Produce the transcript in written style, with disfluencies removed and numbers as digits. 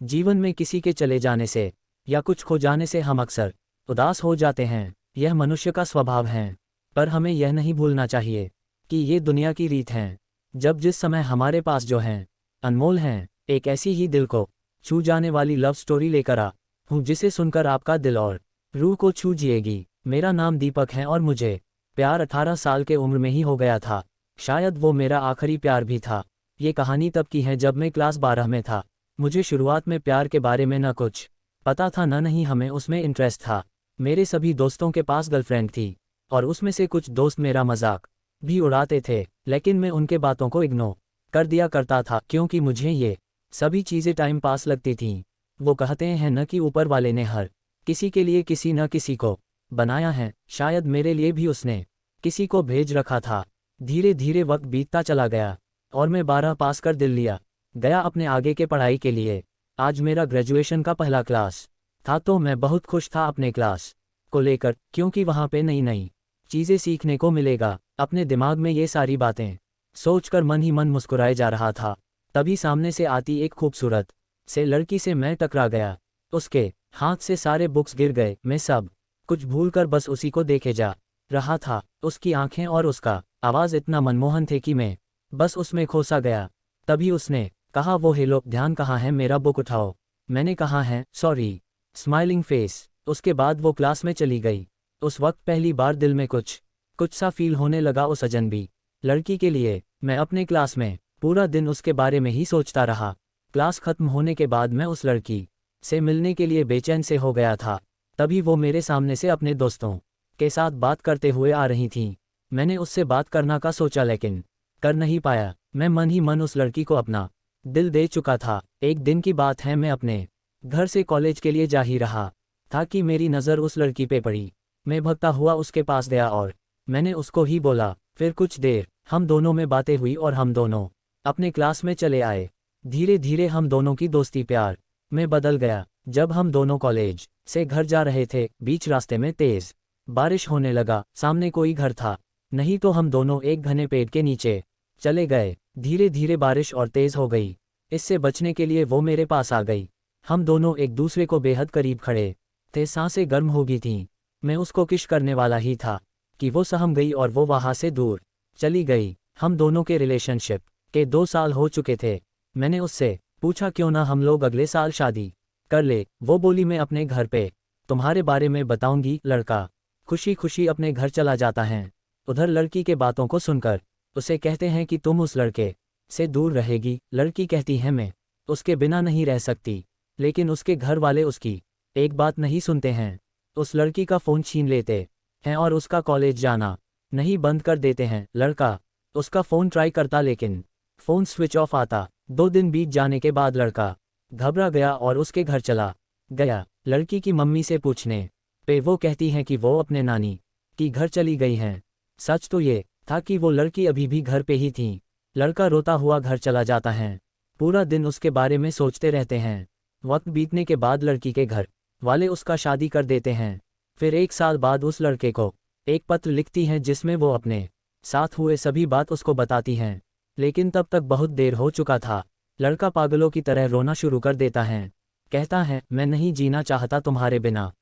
जीवन में किसी के चले जाने से या कुछ खो जाने से हम अक्सर उदास हो जाते हैं। यह मनुष्य का स्वभाव है। पर हमें यह नहीं भूलना चाहिए कि ये दुनिया की रीत है। जब जिस समय हमारे पास जो हैं अनमोल हैं। एक ऐसी ही दिल को छू जाने वाली लव स्टोरी लेकर आ हूँ जिसे सुनकर आपका दिल और रूह को छू जिएगी। मेरा नाम दीपक है और मुझे प्यार 18 साल के उम्र में ही हो गया था। शायद वो मेरा आखिरी प्यार भी था। ये कहानी तब की है जब मैं क्लास 12 में था। मुझे शुरुआत में प्यार के बारे में न कुछ पता था न नहीं हमें उसमें इंटरेस्ट था। मेरे सभी दोस्तों के पास गर्लफ्रेंड थी और उसमें से कुछ दोस्त मेरा मजाक भी उड़ाते थे, लेकिन मैं उनके बातों को इग्नोर कर दिया करता था क्योंकि मुझे ये सभी चीज़ें टाइम पास लगती थीं। वो कहते हैं न कि ऊपर वाले ने हर किसी के लिए किसी न किसी को बनाया है, शायद मेरे लिए भी उसने किसी को भेज रखा था। धीरे धीरे वक्त बीतता चला गया और मैं 12 पास कर दिल लिया गया अपने आगे के पढ़ाई के लिए। आज मेरा ग्रेजुएशन का पहला क्लास था तो मैं बहुत खुश था अपने क्लास को लेकर, क्योंकि वहाँ पे नई नई चीज़ें सीखने को मिलेगा। अपने दिमाग में ये सारी बातें सोचकर मन ही मन मुस्कुराए जा रहा था। तभी सामने से आती एक खूबसूरत से लड़की से मैं टकरा गया। उसके हाथ से सारे बुक्स गिर गए। मैं सब कुछ भूलकर बस उसी को देखे जा रहा था। उसकी आंखें और उसका आवाज़ इतना मनमोहन थे कि मैं बस उसमें खोसा गया। तभी उसने कहा, वो हेलो, ध्यान कहाँ है, मेरा बुक उठाओ। मैंने कहा है सॉरी, स्माइलिंग फेस। उसके बाद वो क्लास में चली गई। उस वक्त पहली बार दिल में कुछ सा फील होने लगा उस अजनबी लड़की के लिए। मैं अपने क्लास में पूरा दिन उसके बारे में ही सोचता रहा। क्लास खत्म होने के बाद मैं उस लड़की से मिलने के लिए बेचैन से हो गया था। तभी वो मेरे सामने से अपने दोस्तों के साथ बात करते हुए आ रही थीं। मैंने उससे बात करना का सोचा लेकिन कर नहीं पाया। मैं मन ही मन उस लड़की को अपना दिल दे चुका था। एक दिन की बात है, मैं अपने घर से कॉलेज के लिए जा ही रहा था कि मेरी नज़र उस लड़की पे पड़ी। मैं भगता हुआ उसके पास गया और मैंने उसको ही बोला। फिर कुछ देर हम दोनों में बातें हुई और हम दोनों अपने क्लास में चले आए। धीरे धीरे हम दोनों की दोस्ती प्यार में बदल गया। जब हम दोनों कॉलेज से घर जा रहे थे, बीच रास्ते में तेज बारिश होने लगा। सामने कोई घर था नहीं तो हम दोनों एक घने पेड़ के नीचे चले गए। धीरे धीरे बारिश और तेज हो गई। इससे बचने के लिए वो मेरे पास आ गई। हम दोनों एक दूसरे को बेहद करीब खड़े थे। सांसें गर्म हो गई थीं। मैं उसको किश करने वाला ही था कि वो सहम गई और वो वहाँ से दूर चली गई। हम दोनों के रिलेशनशिप के 2 साल हो चुके थे। मैंने उससे पूछा क्यों ना हम लोग अगले साल शादी कर ले। वो बोली, मैं अपने घर पे तुम्हारे बारे में बताऊंगी। लड़का खुशी खुशी अपने घर चला जाता है। उधर लड़की के बातों को सुनकर उसे कहते हैं कि तुम उस लड़के से दूर रहेगी। लड़की कहती है मैं उसके बिना नहीं रह सकती, लेकिन उसके घर वाले उसकी एक बात नहीं सुनते हैं। उस लड़की का फ़ोन छीन लेते हैं और उसका कॉलेज जाना नहीं बंद कर देते हैं। लड़का उसका फ़ोन ट्राई करता लेकिन फ़ोन स्विच ऑफ आता। 2 दिन बीत जाने के बाद लड़का घबरा गया और उसके घर चला गया। लड़की की मम्मी से पूछने पे वो कहती हैं कि वो अपने नानी की घर चली गई हैं। सच तो ये था कि वो लड़की अभी भी घर पे ही थी। लड़का रोता हुआ घर चला जाता है। पूरा दिन उसके बारे में सोचते रहते हैं। वक्त बीतने के बाद लड़की के घर वाले उसका शादी कर देते हैं। फिर 1 साल बाद उस लड़के को एक पत्र लिखती हैं जिसमें वो अपने साथ हुए सभी बात उसको बताती हैं। लेकिन तब तक बहुत देर हो चुका था। लड़का पागलों की तरह रोना शुरू कर देता है। कहता है, मैं नहीं जीना चाहता तुम्हारे बिना।